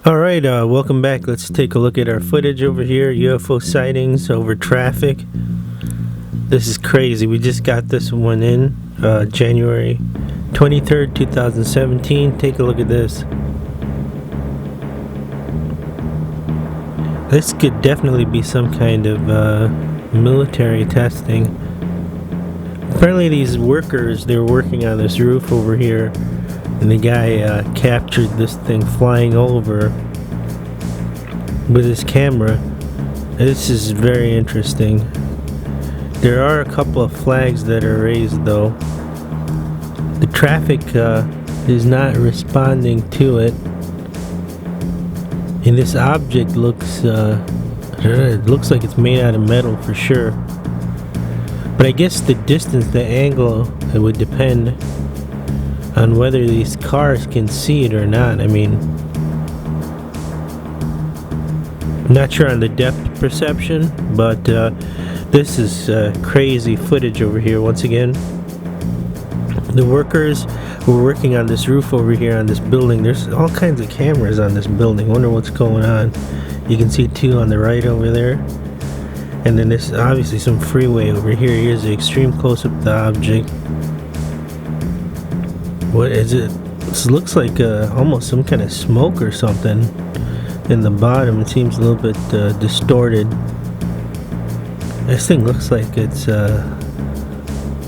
Alright, welcome back. Let's take a look at our footage over here. UFO sightings over traffic. This is crazy. We just got this one in January 23rd, 2017. Take a look at this. This could definitely be some kind of military testing. Apparently these workers, they're working on this roof over here, and the guy captured this thing flying over with his camera. This is very interesting. There are a couple of flags that are raised though. The traffic is not responding to it, and this object looks it looks like it's made out of metal for sure. But I guess the distance, the angle, it would depend on whether these cars can see it or not. I mean, I'm not sure on the depth perception, but this is crazy footage over here. Once again, the workers who are working on this roof over here on this building, there's all kinds of cameras on this building. Wonder what's going on. You can see two on the right over there, and then there's obviously some freeway over here. Here's the extreme close-up of the object. What is it? This looks like almost some kind of smoke or something in the bottom. It seems a little bit distorted. This thing looks like it's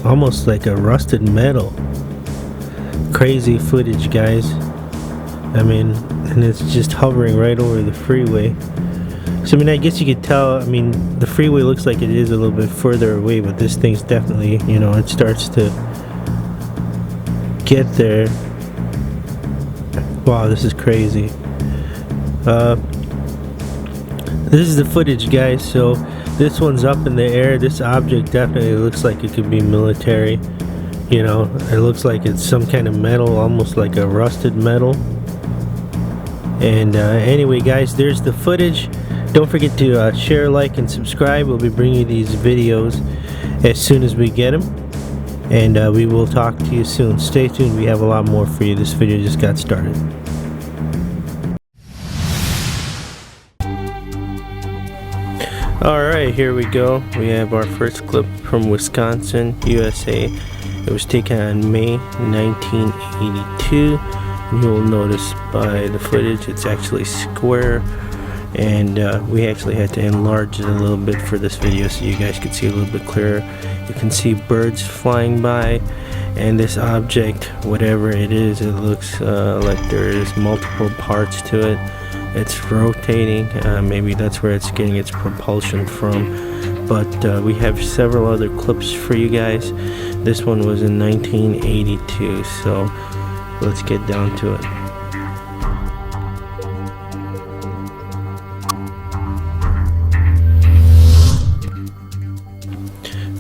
almost like a rusted metal. Crazy footage, guys. I mean, and it's just hovering right over the freeway. So I mean, I guess you could tell, I mean, the freeway looks like it is a little bit further away, but this thing's definitely, you know, it starts to get there. Wow, this is crazy. This is the footage, guys. So this one's up in the air. This object definitely looks like it could be military. You know, it looks like it's some kind of metal, almost like a rusted metal. And anyway, guys, there's the footage. Don't forget to share, like, and subscribe. We'll be bringing you these videos as soon as we get them. And we will talk to you soon. Stay tuned. We have a lot more for you. This video just got started. Alright, here we go. We have our first clip from Wisconsin, USA. It was taken on May 1982. You'll notice by the footage it's actually square, and we actually had to enlarge it a little bit for this video so you guys could see a little bit clearer. You can see birds flying by, and this object, whatever it is, it looks like there is multiple parts to it. It's rotating. Maybe that's where it's getting its propulsion from. But we have several other clips for you guys. This one was in 1982, so let's get down to it.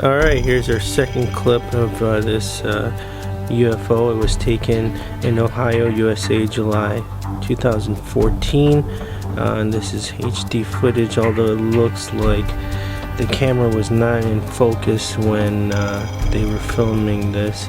Alright, here's our second clip of this UFO. It was taken in Ohio, USA, July 2014. And this is HD footage, although it looks like the camera was not in focus when they were filming this.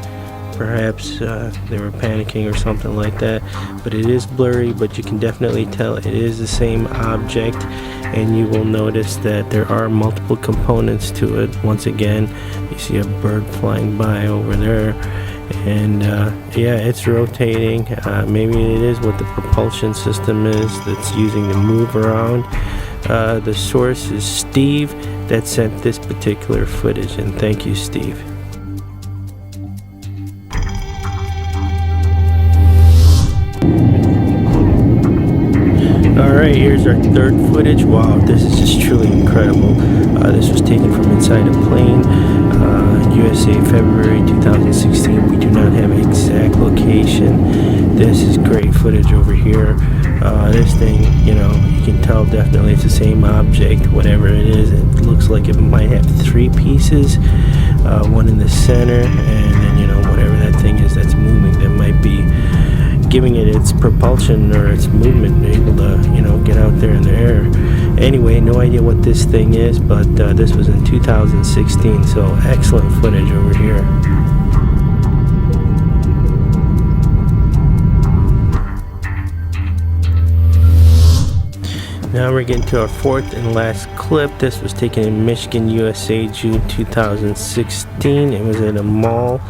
Perhaps they were panicking or something like that, but it is blurry, but you can definitely tell it is the same object. And you will notice that there are multiple components to it. Once again, you see a bird flying by over there, and yeah, it's rotating. Maybe it is what the propulsion system is that's using to move around. The source is Steve that sent this particular footage, and thank you, Steve. Alright, here's our third footage. Wow, this is just truly incredible. This was taken from inside a plane, USA, February 2016. We do not have an exact location. This is great footage over here. This thing, you know, you can tell definitely it's the same object, whatever it is. It looks like it might have three pieces, one in the center, and then, you know, whatever that thing is that's moving, that might be giving it its propulsion or its movement, able to, you know, get out there in the air. Anyway, no idea what this thing is, but this was in 2016, so excellent footage over here. now we're getting to our fourth and last clip. This was taken in Michigan, USA, June 2016. It was in a mall,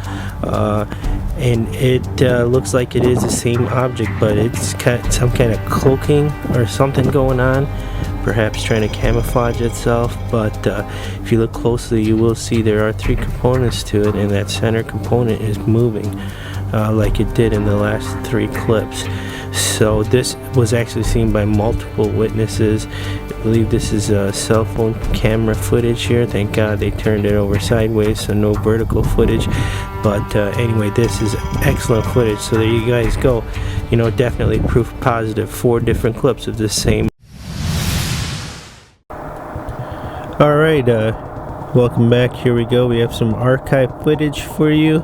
and it looks like it is the same object, but it's some kind of cloaking or something going on, perhaps trying to camouflage itself. But if you look closely, you will see there are three components to it, and that center component is moving like it did in the last three clips. So this was actually seen by multiple witnesses. I believe this is cell phone camera footage here. Thank God they turned it over sideways, so no vertical footage. But anyway, this is excellent footage. So there you guys go. You know, definitely proof positive. 4 different clips of the same. Alright, welcome back. Here we go. We have some archive footage for you.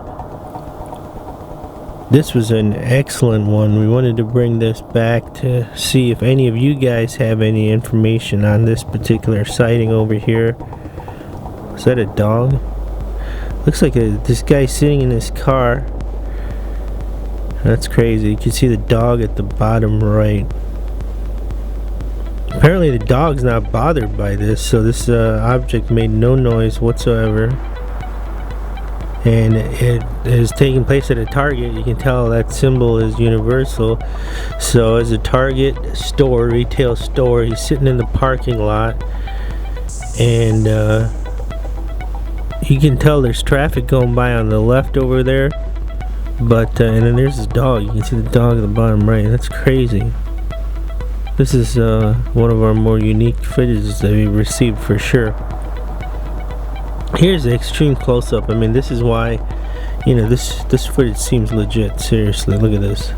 This was an excellent one. We wanted to bring this back to see if any of you guys have any information on this particular sighting over here. Is that a dog? Looks like this guy sitting in his car. That's crazy. You can see the dog at the bottom right. Apparently the dog's not bothered by this, so this object made no noise whatsoever. And it is taking place at a Target. You can tell that symbol is universal. So as a Target store, retail store, he's sitting in the parking lot, and you can tell there's traffic going by on the left over there, but and then there's this dog. You can see the dog at the bottom right. That's crazy. This is one of our more unique footages that we received for sure. Here's the extreme close-up. I mean, this is why, you know, this footage seems legit. Seriously, look at this.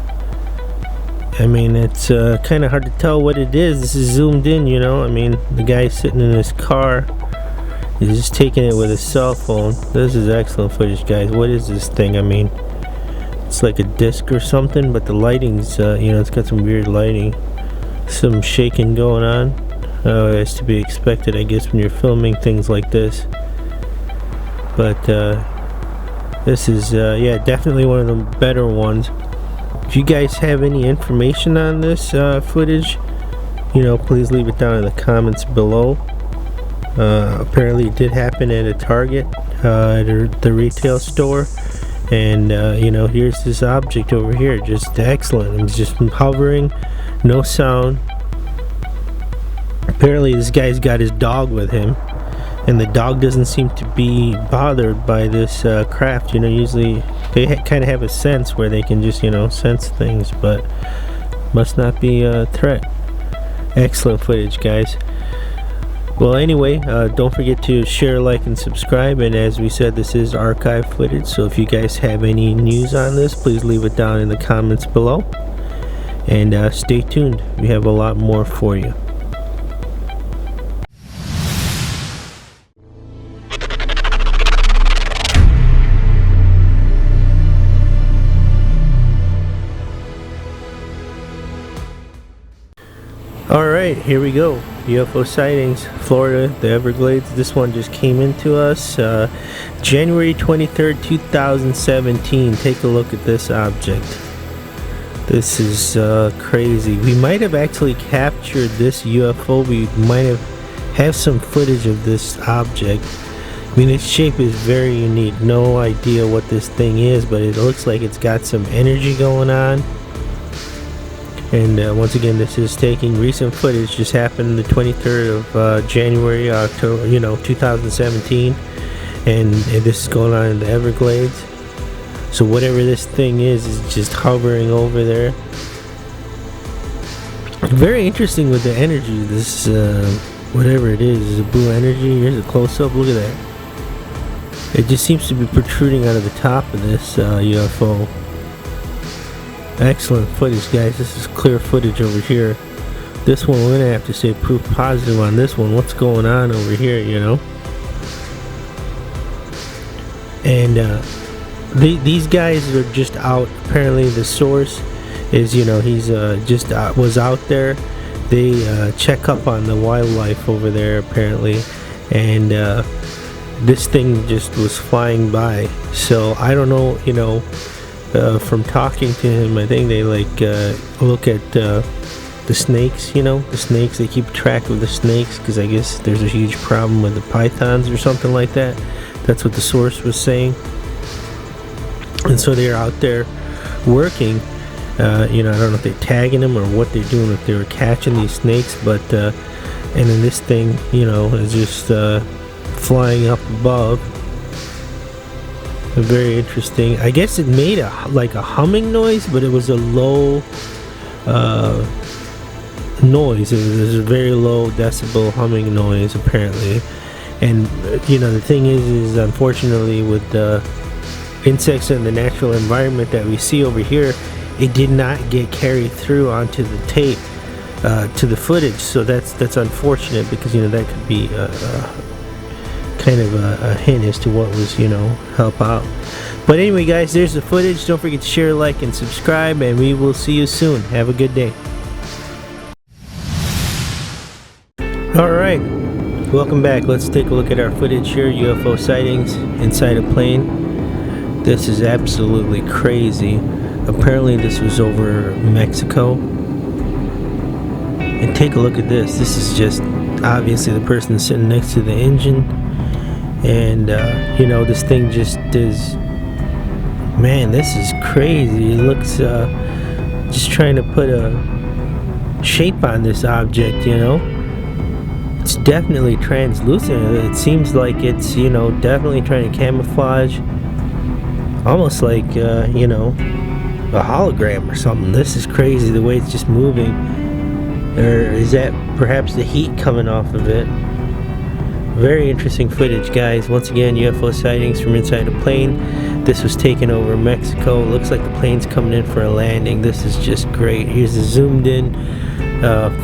I mean, it's kind of hard to tell what it is. This is zoomed in, you know. I mean, the guy's sitting in his car. He's just taking it with his cell phone. This is excellent footage, guys. What is this thing? I mean, it's like a disc or something, but the lighting's, you know, it's got some weird lighting. Some shaking going on. As to be expected, I guess, when you're filming things like this. But this is yeah, definitely one of the better ones. If you guys have any information on this footage, you know, please leave it down in the comments below. Apparently it did happen at a Target, at the retail store, and you know, here's this object over here, just excellent. It's just hovering, no sound. Apparently this guy's got his dog with him, and the dog doesn't seem to be bothered by this craft. You know, usually they kind of have a sense where they can just, you know, sense things, but must not be a threat. Excellent footage, guys. Well, anyway, don't forget to share, like, and subscribe. And as we said, this is archive footage, so if you guys have any news on this, please leave it down in the comments below. And stay tuned. We have a lot more for you. Alright, here we go. UFO sightings, Florida, the Everglades. This one just came into us January 23rd, 2017. Take a look at this object. This is crazy. We might have actually captured this UFO. We might have some footage of this object. I mean, its shape is very unique. No idea what this thing is, but it looks like it's got some energy going on. And once again, this is taking recent footage. Just happened the 23rd of January, October, you know, 2017, and this is going on in the Everglades. So whatever this thing is just hovering over there. Very interesting with the energy. This whatever it is a blue energy. Here's a close-up. Look at that. It just seems to be protruding out of the top of this UFO. Excellent footage, guys. This is clear footage over here. This one, we're gonna have to say proof positive on this one. What's going on over here, you know? And these guys are just out. Apparently the source is, you know, he's just was out there. They check up on the wildlife over there apparently, and this thing just was flying by. So I don't know, you know, from talking to him, I think they like look at the snakes, you know, the snakes. They keep track of the snakes because I guess there's a huge problem with the pythons or something like that. That's what the source was saying. And so they're out there working. You know, I don't know if they're tagging them or what they're doing, if they were catching these snakes, but and then this thing, you know, is just flying up above. Very interesting. I guess it made like a humming noise, but it was a low noise. It was a very low decibel humming noise apparently. And you know, the thing is unfortunately with the insects in the natural environment that we see over here, it did not get carried through onto the tape, to the footage. So that's unfortunate, because you know that could be kind of a hint as to what was, you know, help out. But anyway guys, there's the footage. Don't forget to share, like, and subscribe, and we will see you soon. Have a good day. Alright, welcome back. Let's take a look at our footage here. UFO sightings inside a plane. This is absolutely crazy. Apparently this was over Mexico. And take a look at this. This is just obviously the person sitting next to the engine. And you know, this thing just is, man, this is crazy. It looks just trying to put a shape on this object, you know. It's definitely translucent. It seems like it's, you know, definitely trying to camouflage, almost like you know, a hologram or something. This is crazy, the way it's just moving. Or is that perhaps the heat coming off of it? Very interesting footage, guys. Once again, UFO sightings from inside a plane. This was taken over Mexico. Looks like the plane's coming in for a landing. This is just great. Here's the zoomed in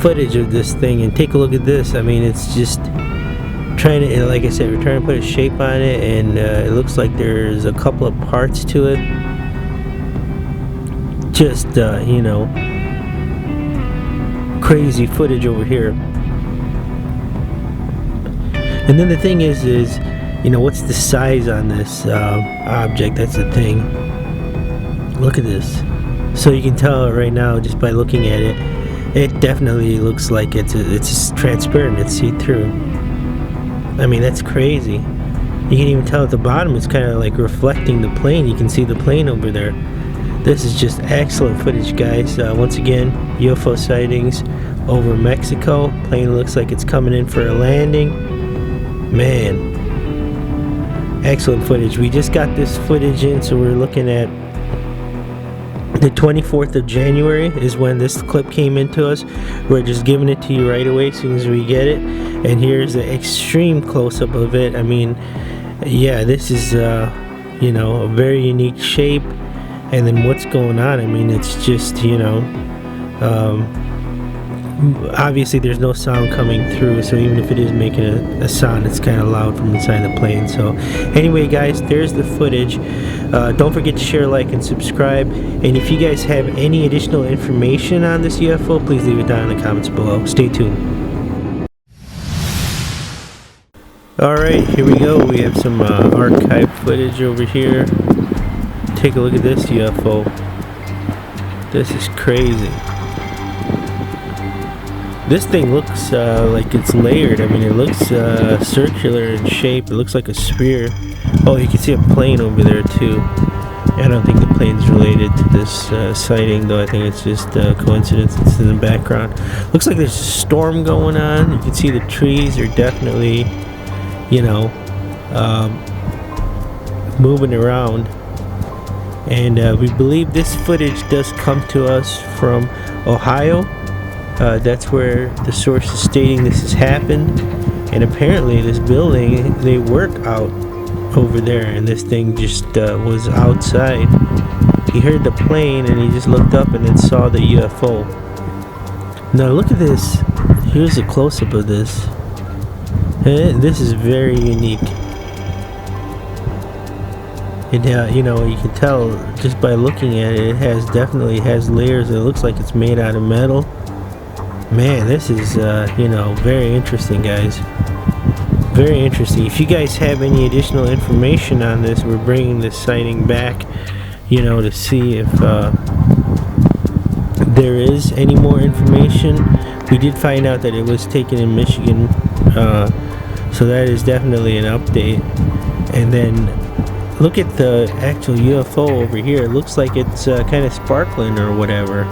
footage of this thing, and take a look at this. I mean, it's just trying to, like I said, we're trying to put a shape on it, and it looks like there's a couple of parts to it. Just you know, crazy footage over here. And then the thing is, you know, what's the size on this object? That's the thing. Look at this. So you can tell right now just by looking at it, it definitely looks like it's transparent. It's see-through. I mean, that's crazy. You can even tell at the bottom it's kind of like reflecting the plane. You can see the plane over there. This is just excellent footage, guys. Once again, UFO sightings over Mexico. Plane looks like it's coming in for a landing. Man, excellent footage. We just got this footage in, so we're looking at the 24th of January is when this clip came into us. We're just giving it to you right away as soon as we get it. And here's the extreme close-up of it. I mean, yeah, this is you know, a very unique shape. And then what's going on, I mean, it's just, you know, obviously there's no sound coming through, so even if it is making a sound, it's kind of loud from inside the plane. So anyway guys, there's the footage. Don't forget to share, like, and subscribe, and if you guys have any additional information on this UFO, please leave it down in the comments below. Stay tuned. Alright, here we go. We have some archive footage over here. Take a look at this UFO. This is crazy. This thing looks like it's layered. I mean, it looks circular in shape. It looks like a sphere. Oh, you can see a plane over there too. I don't think the plane's related to this sighting, though. I think it's just a coincidence. It's in the background. Looks like there's a storm going on. You can see the trees are definitely, you know, moving around. And we believe this footage does come to us from Ohio. That's where the source is stating this has happened. And apparently this building, they work out over there, and this thing just was outside. He heard the plane and he just looked up and then saw the UFO. Now look at this. Here's a close-up of this. And this is very unique. And you know, you can tell just by looking at it, it definitely has layers. It looks like it's made out of metal. Man, this is you know, very interesting, guys. Very interesting. If you guys have any additional information on this, we're bringing this sighting back, you know, to see if there is any more information. We did find out that it was taken in Michigan, so that is definitely an update. And then look at the actual UFO over here. It looks like it's kind of sparkling or whatever.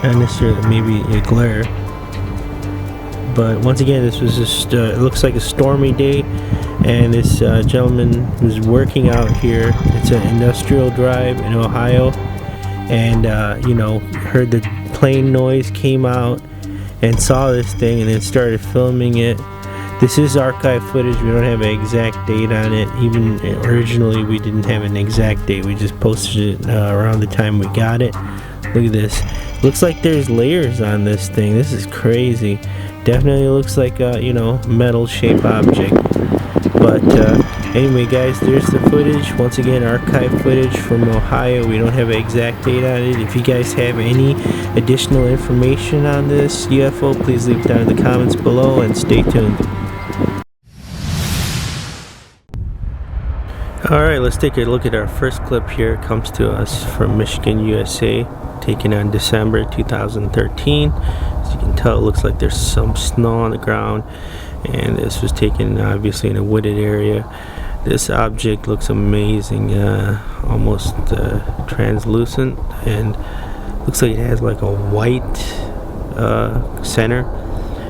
Not necessarily, maybe a glare. But once again, this was just, it looks like a stormy day. And this gentleman was working out here. It's an industrial drive in Ohio. And, you know, heard the plane noise, came out and saw this thing and then started filming it. This is archive footage. We don't have an exact date on it. Even originally we didn't have an exact date. We just posted it around the time we got it. Look at this. Looks like there's layers on this thing. This is crazy. Definitely looks like a, you know, metal shaped object. But anyway guys, there's the footage. Once again, archive footage from Ohio. We don't have an exact date on it. If you guys have any additional information on this UFO, please leave it down in the comments below and stay tuned. Alright, let's take a look at our first clip here. It comes to us from Michigan, USA, taken on December 2013. As you can tell, it looks like there's some snow on the ground, and this was taken obviously in a wooded area. This object looks amazing, almost translucent, and looks like it has like a white center.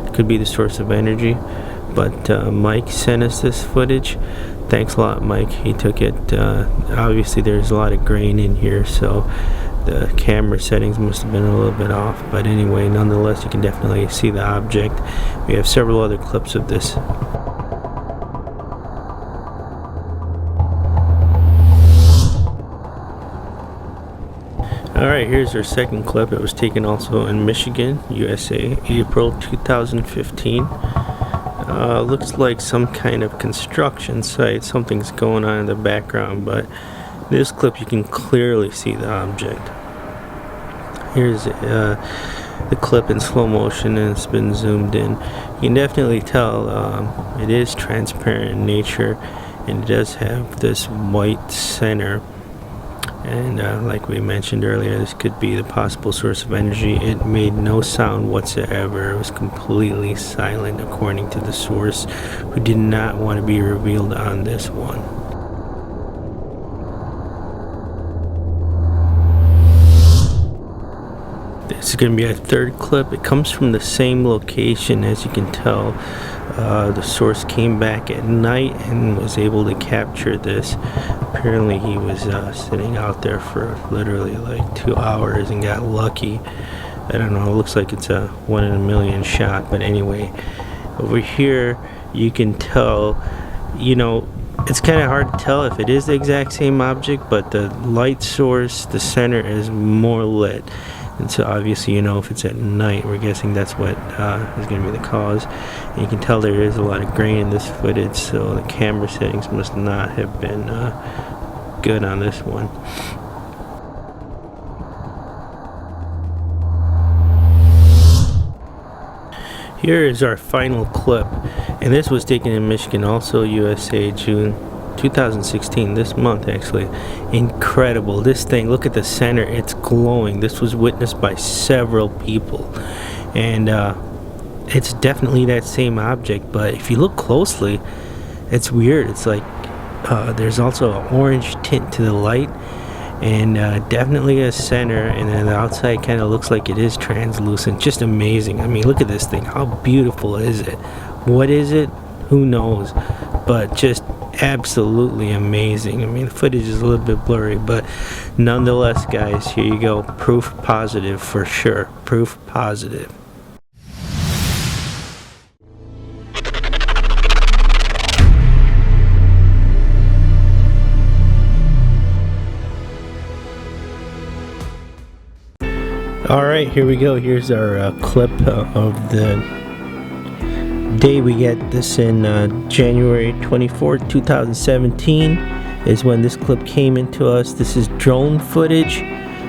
It could be the source of energy, but Mike sent us this footage. Thanks a lot, Mike. He took it. Obviously there's a lot of grain in here, so the camera settings must have been a little bit off, but anyway, nonetheless, you can definitely see the object. We have several other clips of this. Alright, here's our second clip. It was taken also in Michigan, USA, April 2015. Looks like some kind of construction site. Something's going on in the background, but this clip you can clearly see the object. Here's the clip in slow motion, and it's been zoomed in. You can definitely tell it is transparent in nature, and it does have this white center. And like we mentioned earlier, this could be the possible source of energy. It made no sound whatsoever. It was completely silent, according to the source, who did not want to be revealed on this one. This is going to be our third clip. It comes from the same location, as you can tell. The source came back at night and was able to capture this. Apparently he was sitting out there for literally like 2 hours and got lucky. I don't know, it looks like it's a 1 in a million shot, but anyway, over here you can tell, you know, it's kind of hard to tell if it is the exact same object, but the light source, the center, is more lit. And so obviously, you know, if it's at night, we're guessing that's what is going to be the cause. And you can tell there is a lot of grain in this footage, so the camera settings must not have been good on this one. Here is our final clip, and this was taken in Michigan, also USA, June 2016, this month actually. Incredible. This thing, look at the center, it's glowing. This was witnessed by several people, and it's definitely that same object, but if you look closely, it's weird. It's like there's also an orange tint to the light, and definitely a center, and then the outside kind of looks like it is translucent. Just amazing. I mean, look at this thing. How beautiful is it? What is it? Who knows? But just absolutely amazing. I mean, the footage is a little bit blurry, but nonetheless, guys, here you go. Proof positive for sure. Proof positive. Alright, here we go. Here's our clip of the day we get this in January 24th, 2017 is when this clip came into us. This is drone footage.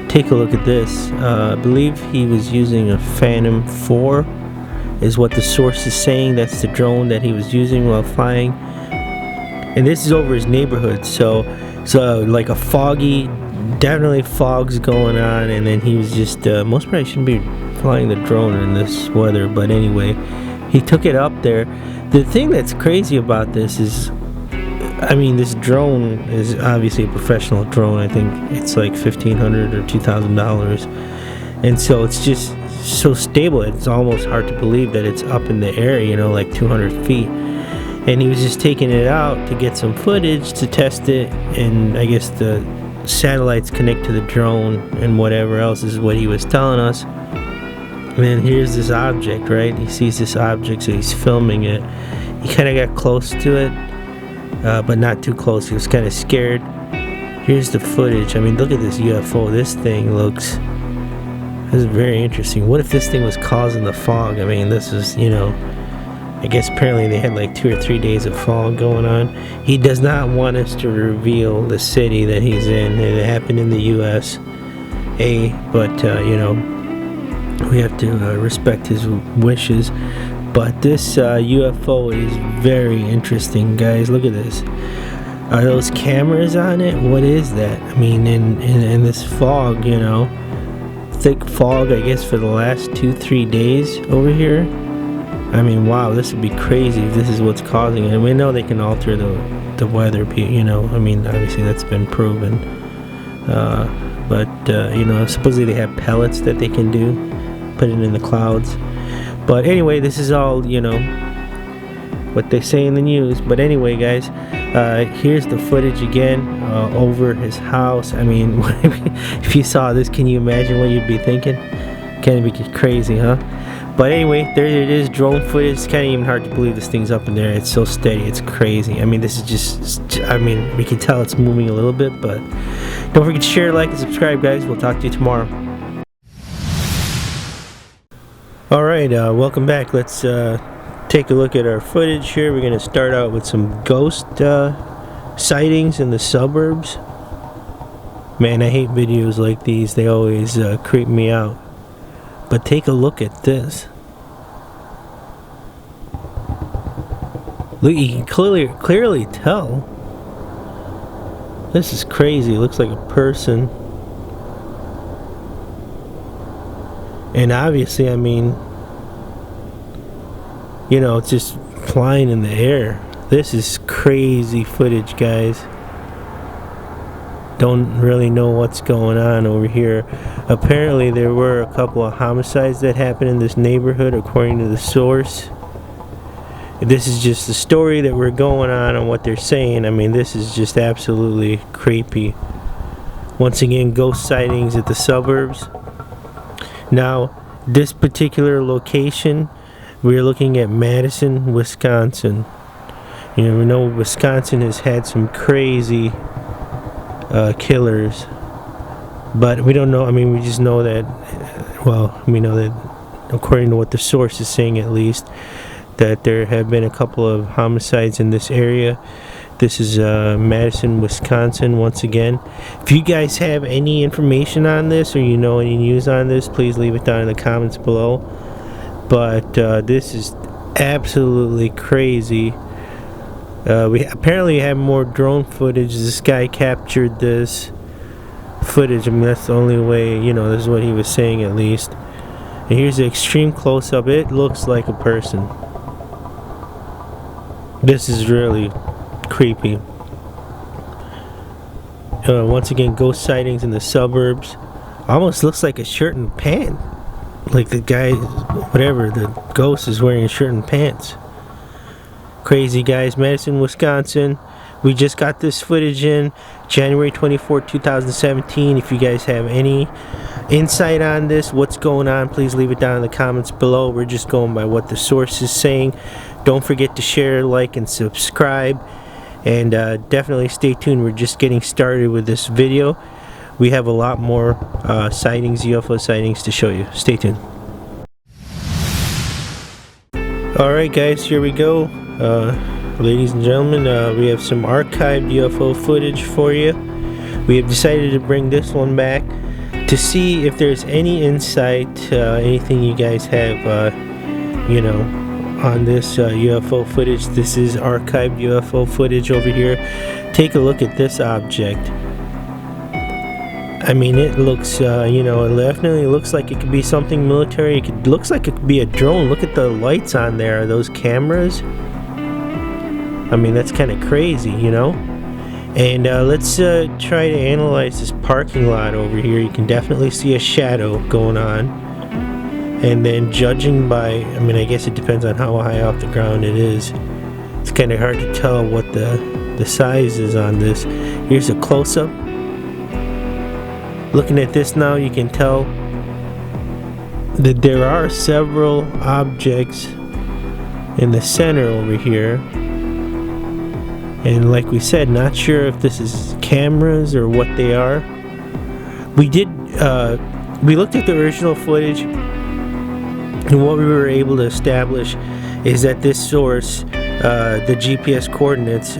Take a look at this. I believe he was using a Phantom 4 is what the source is saying. That's the drone that he was using while flying. And this is over his neighborhood, so like a foggy definitely fog's going on, and then he was just most probably shouldn't be flying the drone in this weather, but anyway, he took it up there. The thing that's crazy about this is, I mean, this drone is obviously a professional drone. I think it's like $1,500 or $2,000, and so it's just so stable. It's almost hard to believe that it's up in the air, you know, like 200 feet. And he was just taking it out to get some footage to test it, and I guess the satellites connect to the drone and whatever else is what he was telling us. And then here's this object, right? He sees this object, so he's filming it. He kind of got close to it, but not too close. He was kind of scared. Here's the footage. I mean, look at this UFO. This thing looks, this is very interesting. What if this thing was causing the fog? I mean, this is, you know, I guess apparently they had like 2 or 3 days of fog going on. He does not want us to reveal the city that he's in. It happened in the US, but you know, we have to respect his wishes. But this UFO is very interesting, guys. Look at this. Are those cameras on it? What is that? I mean, in this fog, you know, thick fog, I guess, for the last 2-3 days over here. I mean, wow, this would be crazy if this is what's causing it. And we know they can alter the weather, you know. I mean, obviously that's been proven. But you know, supposedly they have pellets that they can do, put it in the clouds. But anyway, this is all, you know, what they say in the news. But anyway, guys, here's the footage again over his house. I mean, if you saw this, can you imagine what you'd be thinking? Kind of be crazy, huh? But anyway, there it is, drone footage. It's kind of even hard to believe this thing's up in there. It's so steady, it's crazy. I mean, this is just, I mean, we can tell it's moving a little bit, but don't forget to share, like, and subscribe, guys. We'll talk to you tomorrow. Alright, welcome back. Let's take a look at our footage here. We're going to start out with some ghost sightings in the suburbs. Man, I hate videos like these. They always creep me out. But take a look at this. Look, you can clearly tell. This is crazy. It looks like a person. And obviously, I mean, you know, it's just flying in the air. This is crazy footage, guys. Don't really know what's going on over here. Apparently there were a couple of homicides that happened in this neighborhood, according to the source. This is just the story that we're going on what they're saying. I mean, this is just absolutely creepy. Once again, ghost sightings at the suburbs. Now, this particular location, we're looking at Madison, Wisconsin. You know, we know Wisconsin has had some crazy killers, but we don't know. I mean, we just know that, well, we know that according to what the source is saying, at least, that there have been a couple of homicides in this area. This is Madison, Wisconsin, once again. If you guys have any information on this, or you know any news on this, please leave it down in the comments below. But this is absolutely crazy. We apparently have more drone footage. This guy captured this footage. I mean, that's the only way, you know, this is what he was saying, at least. And here's the extreme close-up. It looks like a person. This is really creepy. Once again, ghost sightings in the suburbs. Almost looks like a shirt and pant. Like the guy, whatever, the ghost is wearing a shirt and pants. Crazy, guys. Madison, Wisconsin. We just got this footage in January 24, 2017. If you guys have any insight on this, what's going on, please leave it down in the comments below. We're just going by what the source is saying. Don't forget to share, like, and subscribe. And definitely stay tuned. We're just getting started with this video. We have a lot more sightings, UFO sightings to show you. Stay tuned. Alright, guys, here we go. Ladies and gentlemen, we have some archived UFO footage for you. We have decided to bring this one back to see if there's any insight, anything you guys have, you know, on this UFO footage. This is archived UFO footage over here. Take a look at this object. I mean, it looks, you know, it definitely looks like it could be something military. Looks like it could be a drone. Look at the lights on there. Are those cameras? I mean, that's kind of crazy, you know? And let's try to analyze this parking lot over here. You can definitely see a shadow going on. And then judging by, I mean, I guess it depends on how high off the ground it is. It's kind of hard to tell what the size is on this. Here's a close-up. Looking at this now, you can tell that there are several objects in the center over here. And like we said, not sure if this is cameras or what they are. We looked at the original footage, and what we were able to establish is that this source, the GPS coordinates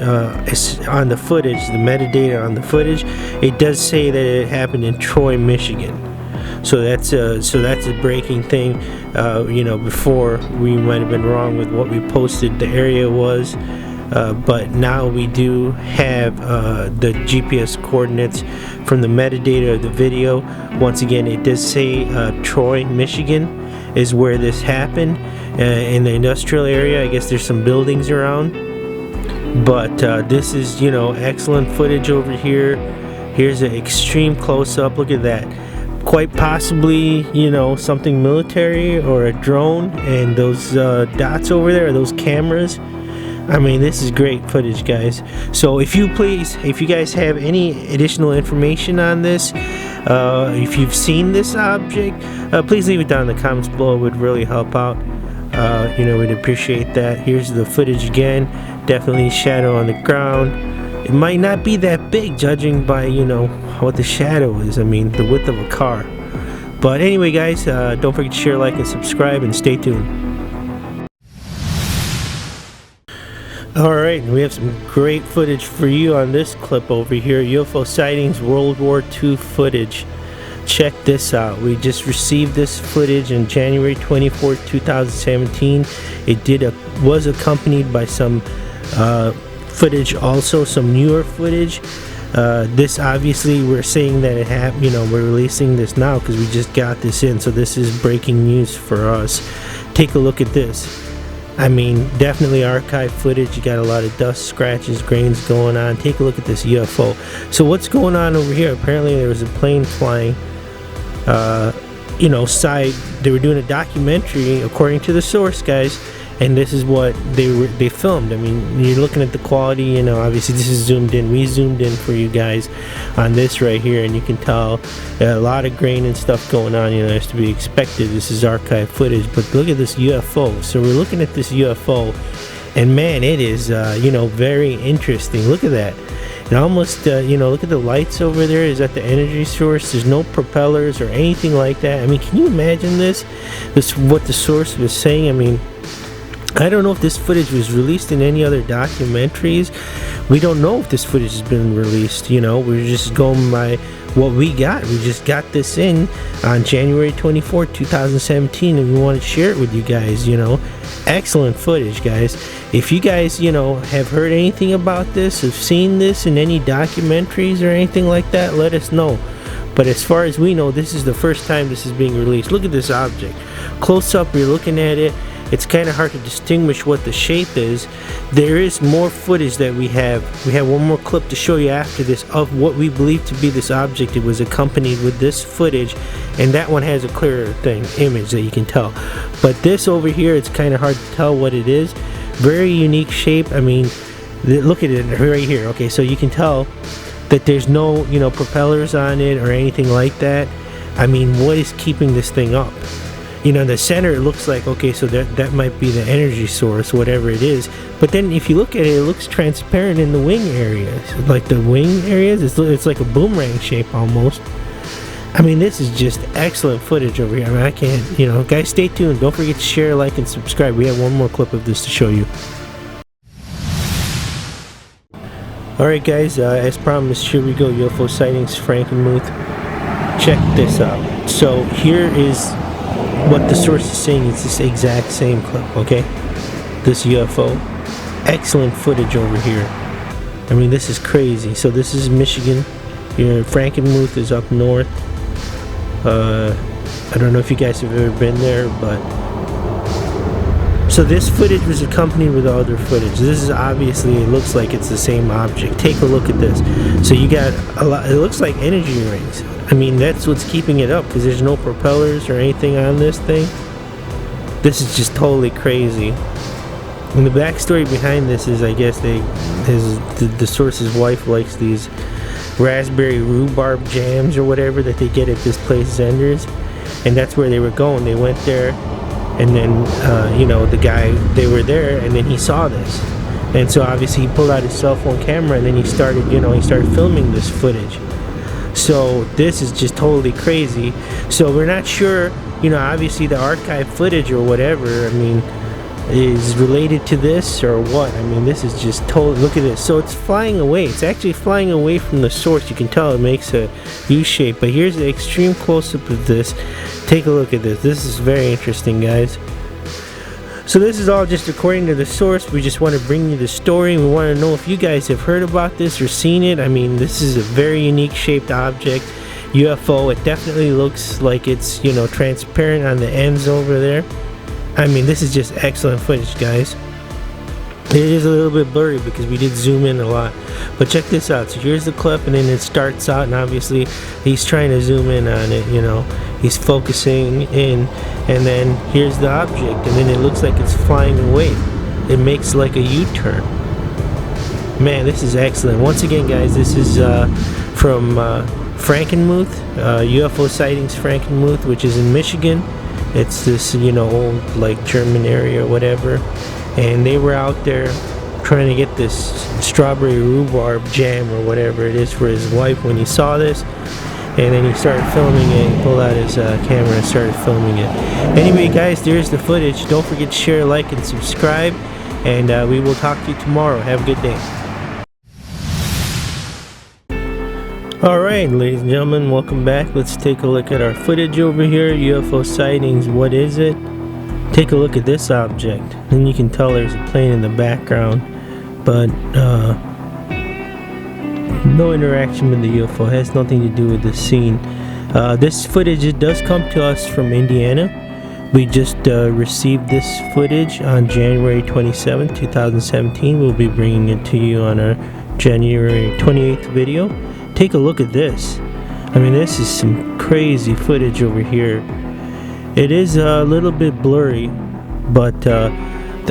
is on the footage, the metadata on the footage, it does say that it happened in Troy, Michigan. So that's a breaking thing. You know, before we might have been wrong with what we posted the area was, but now we do have the GPS coordinates from the metadata of the video. Once again, it does say Troy, Michigan is where this happened. In the industrial area, I guess there's some buildings around, but this is, you know, excellent footage over here. Here's an extreme close-up. Look at that. Quite possibly, you know, something military or a drone, and those dots over there are those cameras. I mean, this is great footage, guys. So if you guys have any additional information on this, if you've seen this object, please leave it down in the comments below. It would really help out. You know, we'd appreciate that. Here's the footage again. Definitely shadow on the ground. It might not be that big, judging by, you know, what the shadow is. I mean, the width of a car. But anyway, guys, don't forget to share, like, and subscribe, and stay tuned. Alright, we have some great footage for you on this clip over here. UFO sightings, World War II footage. Check this out. We just received this footage in January 24, 2017. It was accompanied by some footage, also some newer footage. This obviously, we're saying that it happened, you know, we're releasing this now because we just got this in, so this is breaking news for us. Take a look at this. I mean, definitely archive footage. You got a lot of dust, scratches, grains going on. Take a look at this UFO. So what's going on over here? Apparently there was a plane flying, you know, they were doing a documentary according to the source, guys, and this is what they filmed. I mean, you're looking at the quality, you know, obviously this is zoomed in. We zoomed in for you guys on this right here, and you can tell a lot of grain and stuff going on, you know, as to be expected. This is archive footage, but look at this UFO. So we're looking at this UFO, and man, it is, you know, very interesting. Look at that. It almost, you know, look at the lights over there. Is that the energy source? There's no propellers or anything like that. I mean, can you imagine this? What the source was saying. I mean, I don't know if this footage was released in any other documentaries. We don't know if this footage has been released, you know. We're just going by what we got. We just got this in on January 24, 2017, and we want to share it with you guys, you know. Excellent footage, guys. If you guys, you know, have heard anything about this, have seen this in any documentaries or anything like that, let us know. But as far as we know, this is the first time this is being released. Look at this object. Close up, you're looking at it. It's kind of hard to distinguish what the shape is. There is more footage that we have. We have one more clip to show you after this of what we believe to be this object. It was accompanied with this footage, and that one has a clearer image that you can tell. But this over here, it's kind of hard to tell what it is. Very unique shape. I mean, look at it right here. Okay, so you can tell that there's no, you know, propellers on it or anything like that. I mean, what is keeping this thing up? You know, in the center it looks like, okay, so that might be the energy source, whatever it is. But then if you look at it, it looks transparent in the wing areas. Like the wing areas, it's like a boomerang shape almost. I mean, this is just excellent footage over here. I mean, I can't, you know, guys, stay tuned. Don't forget to share, like, and subscribe. We have one more clip of this to show you. Alright guys, as promised, here we go. UFO sightings, Frankenmuth. Check this out. So here is what the source is saying. It's this exact same clip, okay? This UFO. Excellent footage over here. I mean, this is crazy. So this is Michigan. Your Frankenmuth is up north. I don't know if you guys have ever been there, but so this footage was accompanied with other footage. This is obviously, it looks like it's the same object. Take a look at this. So you got a lot, it looks like energy rings. I mean, that's what's keeping it up, because there's no propellers or anything on this thing. This is just totally crazy. And the backstory behind this is, I guess the source's wife likes these raspberry rhubarb jams or whatever that they get at this place, Zender's, and that's where they were going. They went there, and then you know, the guy, they were there, and then he saw this, and so obviously he pulled out his cell phone camera, and then he started filming this footage. So this is just totally crazy. So we're not sure, you know, obviously the archive footage or whatever, I mean, is related to this or what. I mean, this is just totally, look at this. So it's flying away. It's actually flying away from the source. You can tell it makes a U shape, but here's the extreme close-up of this. Take a look at this. This is very interesting, guys. So this is all just according to the source. We just want to bring you the story. We want to know if you guys have heard about this or seen it. I mean, this is a very unique shaped object, UFO. It definitely looks like it's, you know, transparent on the ends over there. I mean, this is just excellent footage, guys. It is a little bit blurry because we did zoom in a lot, but check this out. So here's the clip, and then it starts out, and obviously he's trying to zoom in on it, you know, he's focusing in, and then here's the object, and then it looks like it's flying away. It makes like a U-turn. Man, this is excellent. Once again, guys, this is from Frankenmuth, UFO sightings Frankenmuth, which is in Michigan. It's this, you know, old like German area or whatever, and they were out there trying to get this strawberry rhubarb jam or whatever it is for his wife when he saw this, and then he started filming it. He pulled out his camera and started filming it. Anyway, guys, there's the footage. Don't forget to share, like, and subscribe, and we will talk to you tomorrow. Have a good day. Alright, ladies and gentlemen, welcome back. Let's take a look at our footage over here. UFO sightings, what is it? Take a look at this object, and you can tell there's a plane in the background, but no interaction with the UFO. It has nothing to do with the scene. This footage, it does come to us from Indiana. We just received this footage on January 27, 2017. We'll be bringing it to you on our January 28th video. Take a look at this. I mean, this is some crazy footage over here. It is a little bit blurry, but the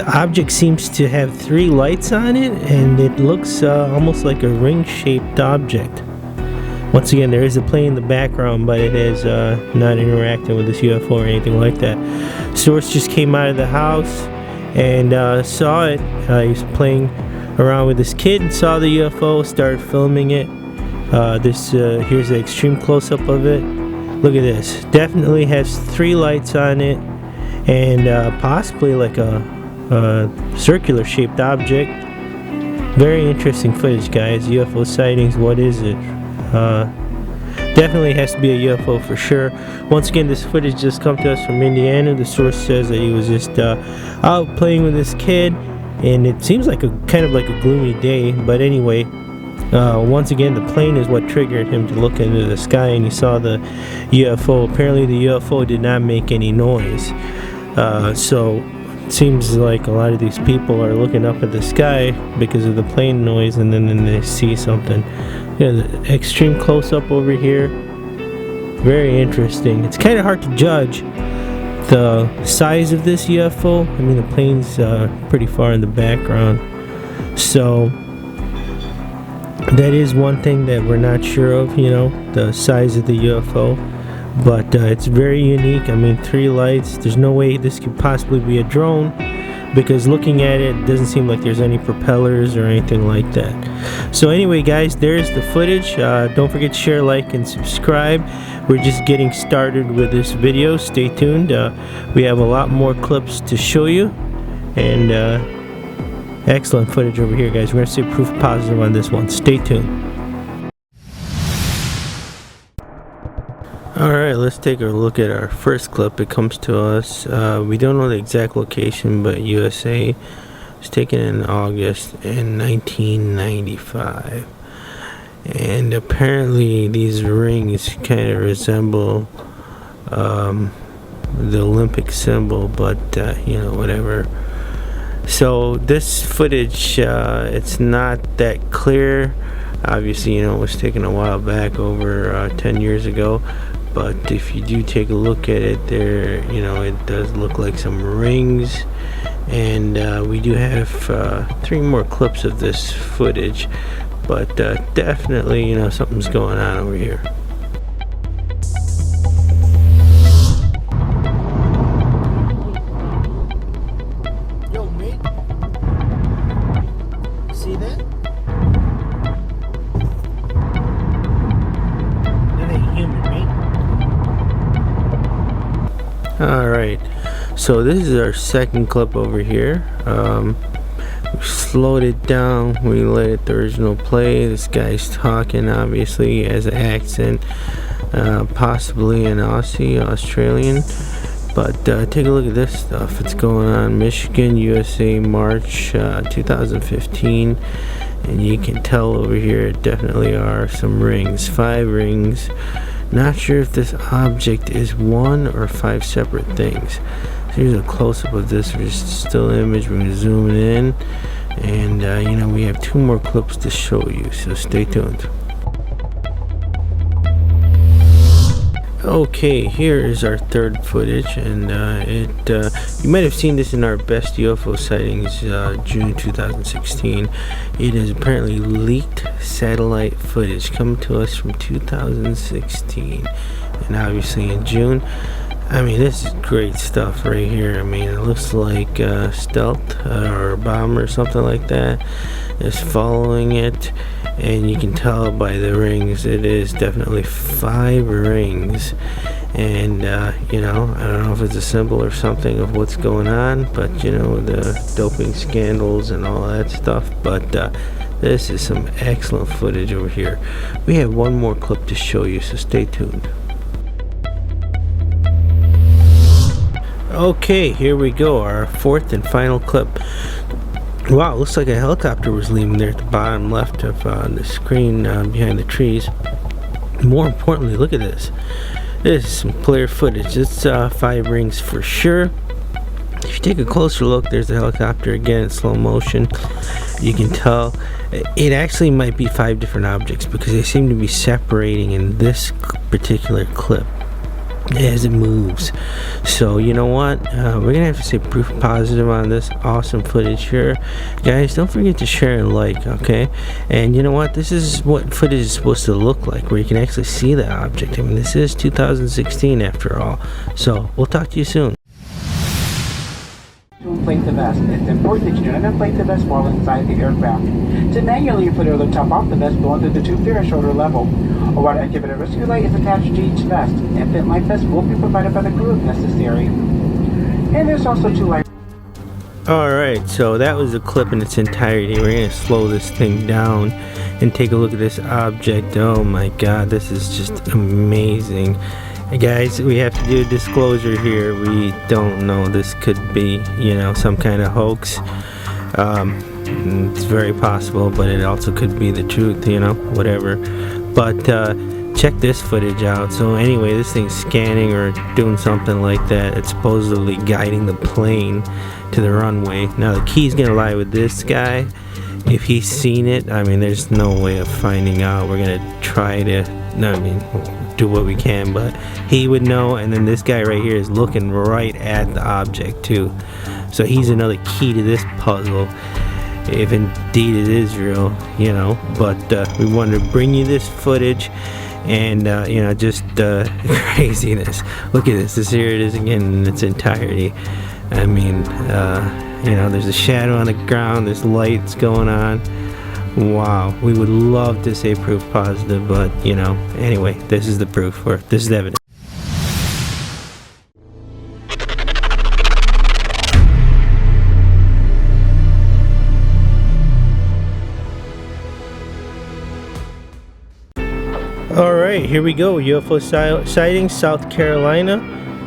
object seems to have 3 lights on it, and it looks almost like a ring-shaped object. Once again, there is a plane in the background, but it is not interacting with this UFO or anything like that. Source just came out of the house and saw it. He was playing around with his kid and saw the UFO, started filming it. Here's an extreme close-up of it. Look at this. Definitely has 3 lights on it, and possibly like a circular shaped object. Very interesting footage, guys. UFO sightings, what is it? Definitely has to be a UFO for sure. Once again, this footage just come to us from Indiana. The source says that he was just out playing with his kid, and it seems like a kind of like a gloomy day, but anyway, once again, the plane is what triggered him to look into the sky, and he saw the UFO. Apparently the UFO did not make any noise, so it seems like a lot of these people are looking up at the sky because of the plane noise, and then they see something. Yeah, the extreme close-up over here, very interesting. It's kind of hard to judge the size of this UFO. I mean, the plane's pretty far in the background, so that is one thing that we're not sure of, you know, the size of the UFO, but it's very unique. I mean, 3 lights. There's no way this could possibly be a drone, because looking at it, it doesn't seem like there's any propellers or anything like that. So anyway, guys, there's the footage. Don't forget to share, like, and subscribe. We're just getting started with this video. Stay tuned. We have a lot more clips to show you, and excellent footage over here, guys. We're going to say proof positive on this one. Stay tuned. Alright, let's take a look at our first clip. It comes to us. We don't know the exact location, but USA. It was taken in August in 1995. And apparently these rings kind of resemble the Olympic symbol, but you know, whatever. So this footage, it's not that clear. Obviously, you know, it was taken a while back, over 10 years ago. But if you do take a look at it, there, you know, it does look like some rings. And we do have 3 more clips of this footage. But definitely, you know, something's going on over here. Alright, so this is our second clip over here. We slowed it down, we let it the original play. This guy's talking, obviously, has an accent, possibly an Aussie, Australian. But take a look at this stuff. It's going on Michigan, USA, March 2015. And you can tell over here definitely are some rings, 5 rings. Not sure if this object is 1 or 5 separate things. So here's a close-up of this, just still image. We're going to zoom it in, and you know, we have 2 more clips to show you, so stay tuned. Okay, here is our third footage, and you might have seen this in our best UFO sightings, June 2016. It is apparently leaked satellite footage coming to us from 2016, and obviously in June. I mean, this is great stuff right here. I mean, it looks like stealth or a bomber or something like that is following it. And you can tell by the rings, it is definitely 5 rings. And you know, I don't know if it's a symbol or something of what's going on, but you know, the doping scandals and all that stuff. But this is some excellent footage over here. We have 1 more clip to show you, so stay tuned. Okay, here we go, our 4th and final clip. Wow, looks like a helicopter was leaving there at the bottom left of the screen behind the trees. More importantly, look at this. This is some clear footage. It's 5 rings for sure. If you take a closer look, there's the helicopter again in slow motion. You can tell it actually might be 5 different objects because they seem to be separating in this particular clip as it moves. So you know what, we're gonna have to say proof positive on this awesome footage here. Guys, don't forget to share and like, okay? And you know what, this is what footage is supposed to look like, where you can actually see the object. I mean, this is 2016 after all. So we'll talk to you soon. To inflate the vest. It's important that you do not inflate the vest while inside the aircraft. To manually put the top off the vest, blow into the tube there at shoulder level. A water activated rescue light is attached to each vest. Infant life vest will be provided by the crew if necessary. And there's also 2 light. Alright, so that was the clip in its entirety. We're going to slow this thing down and take a look at this object. Oh my god, this is just amazing. Hey guys, we have to do a disclosure here. We don't know, this could be, you know, some kind of hoax. It's very possible, but it also could be the truth, you know, whatever. But check this footage out. So anyway, this thing's scanning or doing something like that. It's supposedly guiding the plane to the runway. Now the key's gonna lie with this guy. If he's seen it, I mean, there's no way of finding out. We're gonna try to, do what we can, but he would know. And then this guy right here is looking right at the object too. So he's another key to this puzzle, if indeed it is real, you know. But we wanted to bring you this footage, and you know, just craziness. Look at this. Here it is again in its entirety. I mean, you know, there's a shadow on the ground, there's lights going on. Wow, we would love to say proof positive, but you know, anyway, this is the proof, or this is the evidence. Alright, here we go. UFO sighting, South Carolina.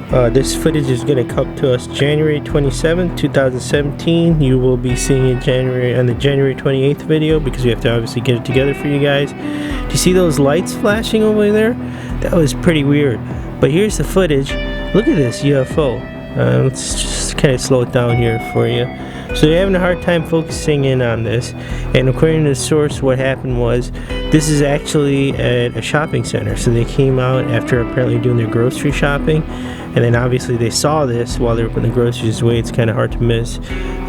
This footage is going to come to us January 27th, 2017. You will be seeing it on the January 28th video, because we have to obviously get it together for you guys. Do you see those lights flashing over there? That was pretty weird. But here's the footage. Look at this UFO. Let's just kind of slow it down here for you. So they're having a hard time focusing in on this, and according to the source, what happened was this is actually at a shopping center. So they came out after apparently doing their grocery shopping, and then obviously they saw this while they were putting the groceries away. It's kind of hard to miss.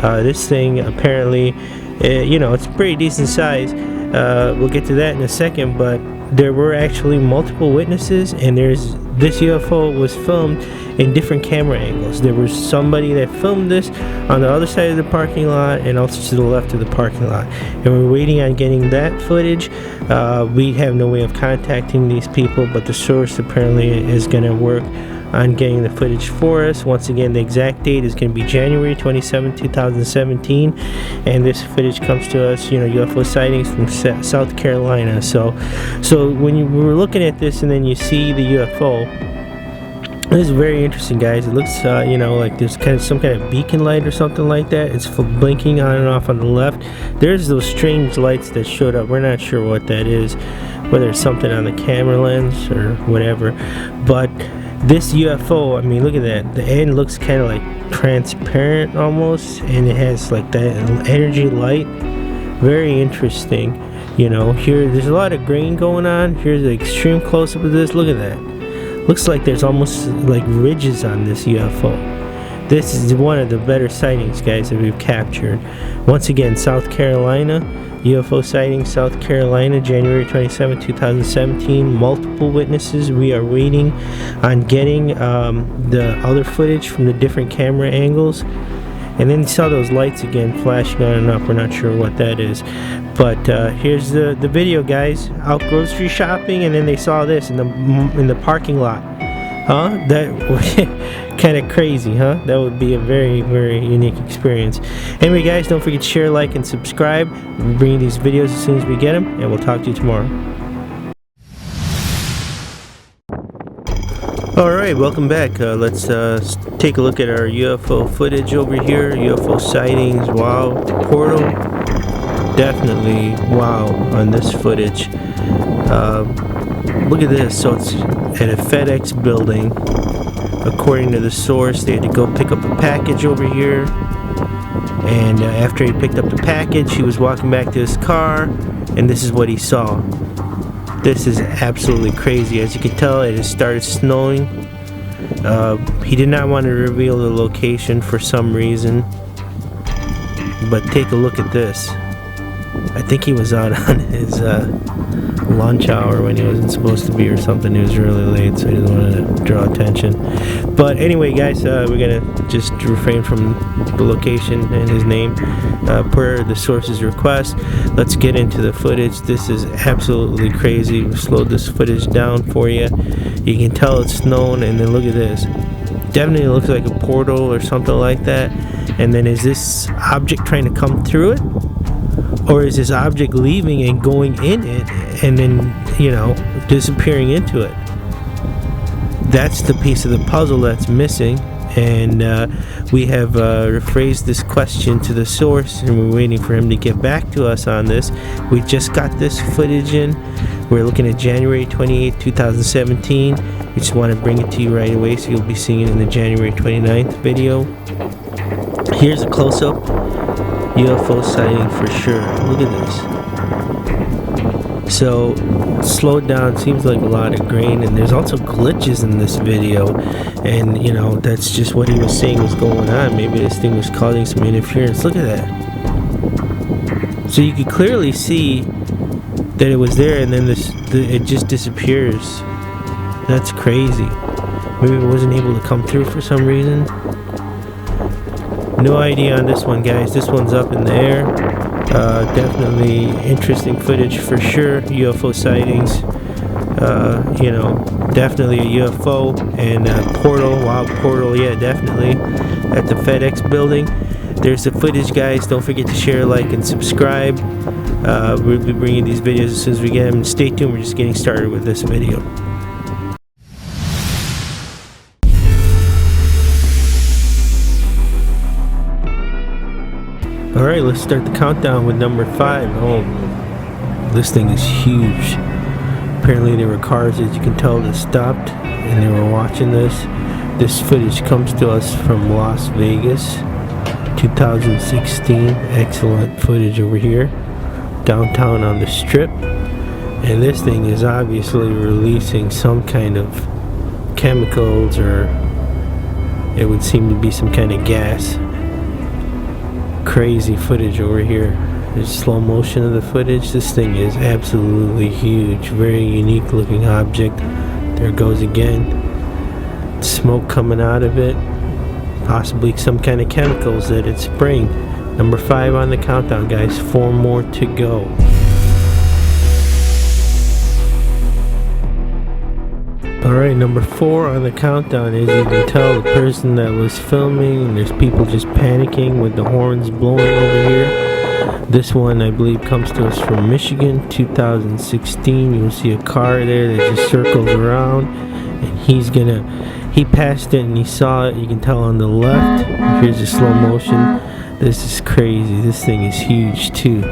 This thing apparently, you know, it's pretty decent size. We'll get to that in a second, but there were actually multiple witnesses, and this UFO was filmed in different camera angles. There was somebody that filmed this on the other side of the parking lot and also to the left of the parking lot, and we're waiting on getting that footage. We have no way of contacting these people, but the source apparently is going to work on getting the footage for us. Once again, the exact date is going to be January 27, 2017, and this footage comes to us, you know, UFO sightings from South Carolina. So when you were looking at this and then you see the UFO, this is very interesting, guys. It looks, you know, like there's some kind of beacon light or something like that. It's blinking on and off on the left. There's those strange lights that showed up. We're not sure what that is, whether it's something on the camera lens or whatever. But this UFO, I mean, look at that. The end looks kind of like transparent almost, and it has like that energy light. Very interesting. You know, here there's a lot of grain going on. Here's the extreme close-up of this. Look at that. Looks like there's almost like ridges on this UFO. This is one of the better sightings, guys, that we've captured. Once again, South Carolina, UFO sighting, South Carolina, January 27, 2017. Multiple witnesses. We are waiting on getting the other footage from the different camera angles. And then you saw those lights again flashing on and off. We're not sure what that is. But here's the video, guys. Out grocery shopping, and then they saw this in the parking lot. Huh? That kind of crazy, huh? That would be a very, very unique experience. Anyway, guys, don't forget to share, like, and subscribe. We'll bring you these videos as soon as we get them, and we'll talk to you tomorrow. Alright, welcome back. Let's take a look at our UFO footage over here. UFO sightings. Wow. Portal. Definitely wow on this footage. Look at this. So it's at a FedEx building. According to the source, they had to go pick up a package over here. And after he picked up the package, he was walking back to his car, and this is what he saw. This is absolutely crazy. As you can tell, it has started snowing. He did not want to reveal the location for some reason, but take a look at this. I think he was out on his lunch hour when he wasn't supposed to be or something. He was really late, so he didn't want to draw attention. But anyway, guys, we're gonna just refrain from the location and his name per the source's request. Let's get into the footage. This is absolutely crazy. We've slowed this footage down for you. You can tell it's snowing, and then look at this. Definitely looks like a portal or something like that. And then is this object trying to come through it? Or is this object leaving and going in it and then, you know, disappearing into it? That's the piece of the puzzle that's missing. And we have rephrased this question to the source, and we're waiting for him to get back to us on this. We just got this footage in. We're looking at January 28, 2017. We just want to bring it to you right away, so you'll be seeing it in the January 29th video. Here's a close-up UFO sighting for sure. Look at this. So slowed down, seems like a lot of grain, and there's also glitches in this video, and you know, that's just what he was saying was going on. Maybe this thing was causing some interference. Look at that. So you could clearly see that it was there, and then it just disappears. That's crazy. Maybe it wasn't able to come through for some reason. No idea on this one, guys. This one's up in the air. Definitely interesting footage for sure. UFO sightings. You know, definitely a UFO and a portal. Wow, portal, yeah, definitely. At the FedEx building. There's the footage, guys. Don't forget to share, like, and subscribe. We'll be bringing these videos as soon as we get them. Stay tuned. We're just getting started with this video. Alright, let's start the countdown with number 5. Oh, this thing is huge. Apparently there were cars, as you can tell, that stopped and they were watching this. This footage comes to us from Las Vegas, 2016. Excellent footage over here, downtown on the Strip. And this thing is obviously releasing some kind of chemicals, or it would seem to be some kind of gas. Crazy footage over here. There's slow motion of the footage. This thing is absolutely huge. Very unique looking object. There it goes again. Smoke coming out of it. Possibly some kind of chemicals that it's spraying. Number 5 on the countdown, guys. 4 more to go. Alright, number 4 on the countdown. As you can tell, the person that was filming, and there's people just panicking with the horns blowing over here. This one, I believe, comes to us from Michigan, 2016. You'll see a car there that just circles around, and he passed it and he saw it. You can tell on the left. Here's the slow motion. This is crazy. This thing is huge too.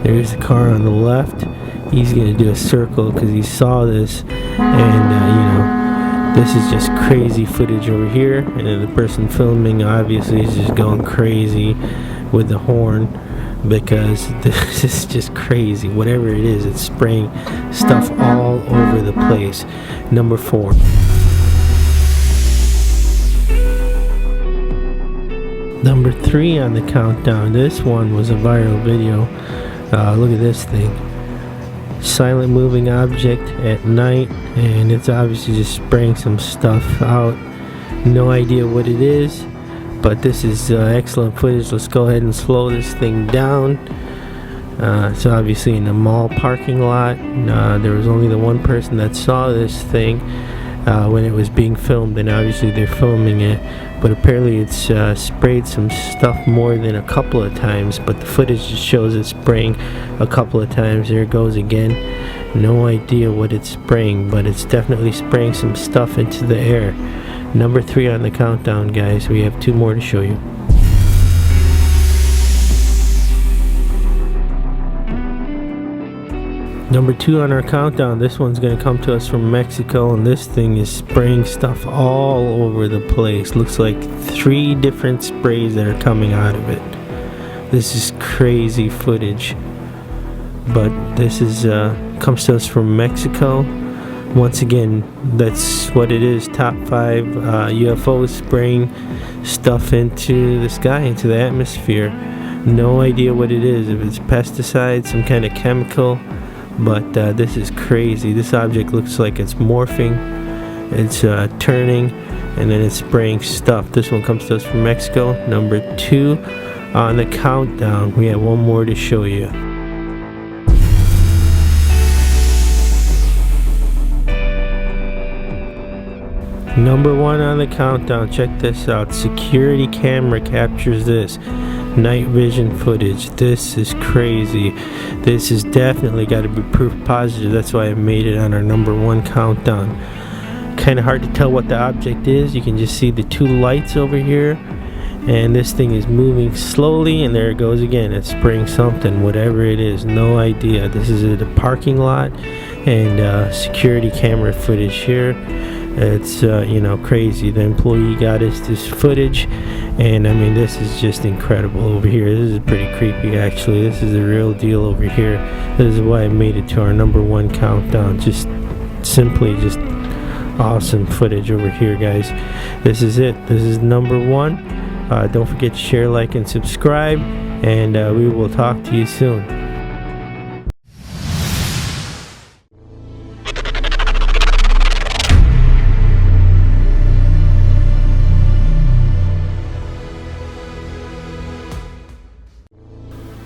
There's a car on the left. He's gonna do a circle because he saw this, and this is just crazy footage over here. And then the person filming obviously is just going crazy with the horn, because this is just crazy. Whatever it is, it's spraying stuff all over the place. Number 4. Number 3 on the countdown. This one was a viral video. Look at this thing. Silent moving object at night, and it's obviously just spraying some stuff out. No idea what it is, but this is excellent footage. Let's go ahead and slow this thing down. It's obviously in a mall parking lot. There was only the one person that saw this thing when it was being filmed, and obviously they're filming it, but apparently it's sprayed some stuff more than a couple of times, but the footage just shows it spraying a couple of times. There it goes again. No idea what it's spraying, but it's definitely spraying some stuff into the air. Number 3 on the countdown, guys. We have 2 more to show you. Number 2 on our countdown. This one's going to come to us from Mexico, and this thing is spraying stuff all over the place. Looks like 3 different sprays that are coming out of it. This is crazy footage, but this is comes to us from Mexico. Once again, that's what it is. Top 5 UFOs spraying stuff into the sky, into the atmosphere. No idea what it is. If it's pesticide, some kind of chemical. But this is crazy. This object looks like it's morphing. It's turning, and then it's spraying stuff. This one comes to us from Mexico. Number 2 on the countdown. We have 1 more to show you. Number 1 on the countdown. Check this out. Security camera captures this. Night vision footage. This is crazy. This has definitely got to be proof positive. That's why I made it on our number 1 countdown. Kind of hard to tell what the object is. You can just see the 2 lights over here, and this thing is moving slowly, and there it goes again. It's spraying something, whatever it is. No idea. This is at a parking lot, and security camera footage here. It's crazy. The employee got us this footage, and I mean, this is just incredible over here. This is pretty creepy, actually. This is the real deal over here. This is why I made it to our number 1 countdown. Just awesome footage over here, guys. This is it. This is number 1. Don't forget to share, like, and subscribe, and we will talk to you soon.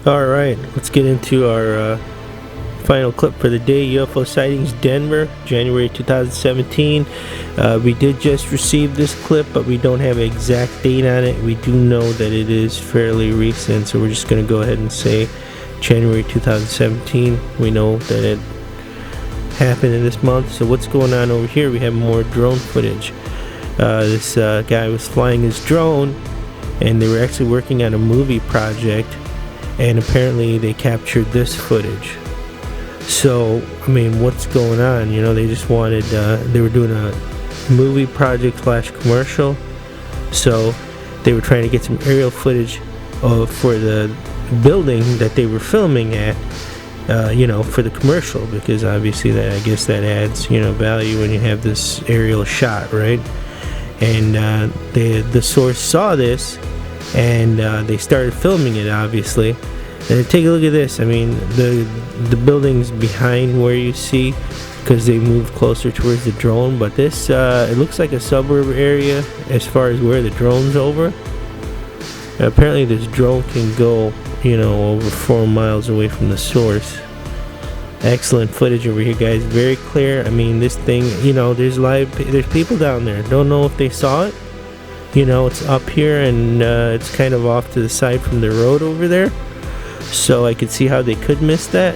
Alright, let's get into our final clip for the day. UFO sightings, Denver, January 2017. We did just receive this clip, but we don't have an exact date on it. We do know that it is fairly recent, so we're just going to go ahead and say January 2017. We know that it happened in this month. So what's going on over here? We have more drone footage. This guy was flying his drone, and they were actually working on a movie project. and apparently they captured this footage. So I mean, what's going on? You know, they just wanted they were doing a movie project / commercial, so they were trying to get some aerial footage for the building that they were filming at, you know, for the commercial, because obviously that, I guess that adds, you know, value when you have this aerial shot, right? And the source saw this, and they started filming it, obviously. And take a look at this. I mean, the building's behind where you see, because they moved closer towards the drone. But this, it looks like a suburb area as far as where the drone's over. And apparently this drone can go, you know, over 4 miles away from the source. Excellent footage over here, guys. Very clear. I mean, this thing, you know, there's people down there. Don't know if they saw it. You know, it's up here, and it's kind of off to the side from the road over there. So I could see how they could miss that.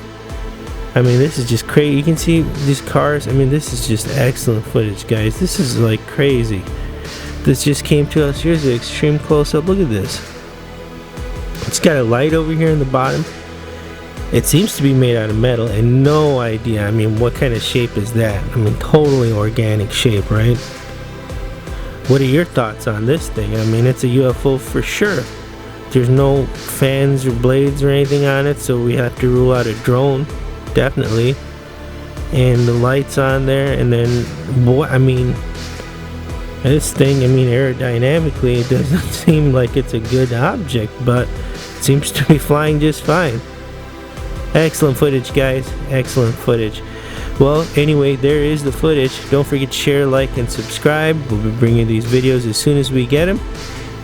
I mean, this is just crazy. You can see these cars. I mean, this is just excellent footage, guys. This is like crazy. This just came to us. Here's the extreme close-up. Look at this. It's got a light over here in the bottom. It seems to be made out of metal, and no idea. I mean, what kind of shape is that? I mean, totally organic shape, right? What are your thoughts on this thing? I mean, it's a UFO for sure. There's no fans or blades or anything on it, so we have to rule out a drone, definitely. And the lights on there, and then what? I mean, this thing, I mean, aerodynamically, it doesn't seem like it's a good object, but it seems to be flying just fine. Excellent footage, guys. Excellent footage. Well, anyway, there is the footage. Don't forget to share, like, and subscribe. We'll be bringing these videos as soon as we get them.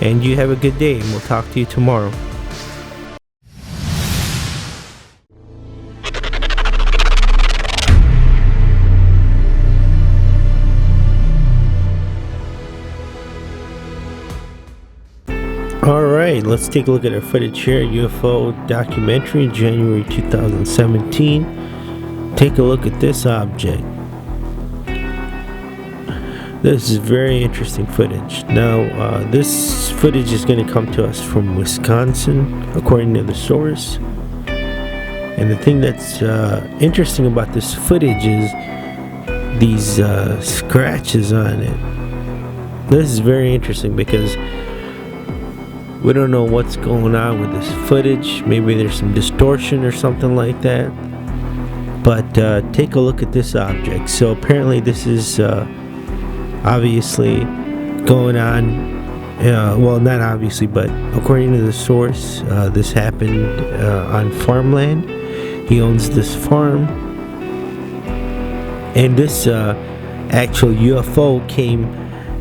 And you have a good day, and we'll talk to you tomorrow. Alright, let's take a look at our footage here. UFO documentary, January 2017. Take a look at this object. This is very interesting footage. Now, this footage is going to come to us from Wisconsin, according to the source. And the thing that's interesting about this footage is these scratches on it. This is very interesting because we don't know what's going on with this footage. Maybe there's some distortion or something like that. But take a look at this object. So apparently this is obviously going on, well, not obviously, but according to the source, this happened on farmland. He owns this farm, and this actual UFO came,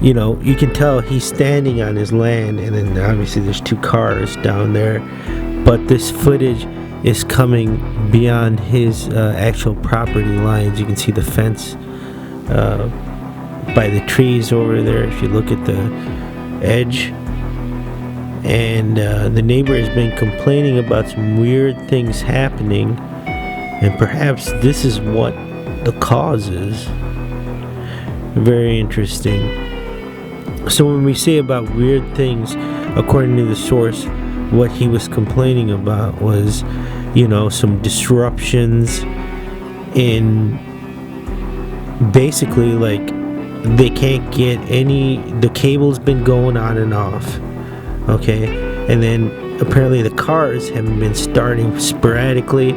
you know, you can tell he's standing on his land, and then obviously there's 2 cars down there, but this footage is coming beyond his actual property lines. You can see the fence by the trees over there if you look at the edge. And the neighbor has been complaining about some weird things happening, and perhaps this is what the cause is. Very interesting. So when we say about weird things, according to the source, what he was complaining about was, you know, some disruptions in, basically, like, they can't get the cable's been going on and off, okay, and then apparently the cars haven't been starting sporadically,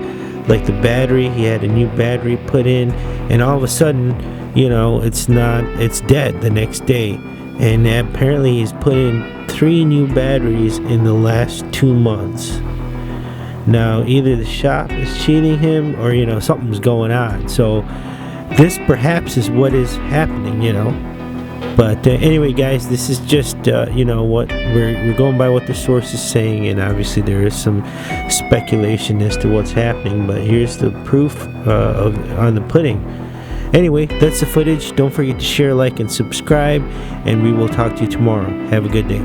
like the battery, he had a new battery put in, and all of a sudden, you know, it's dead the next day. And apparently he's put in 3 new batteries in the last 2 months. Now, either the shop is cheating him, or, you know, something's going on. So this perhaps is what is happening, you know. But anyway, guys, this is just you know, what we're going by what the source is saying, and obviously there is some speculation as to what's happening, but here's the proof on the pudding. Anyway, that's the footage. Don't forget to share, like, and subscribe, and we will talk to you tomorrow. Have a good day.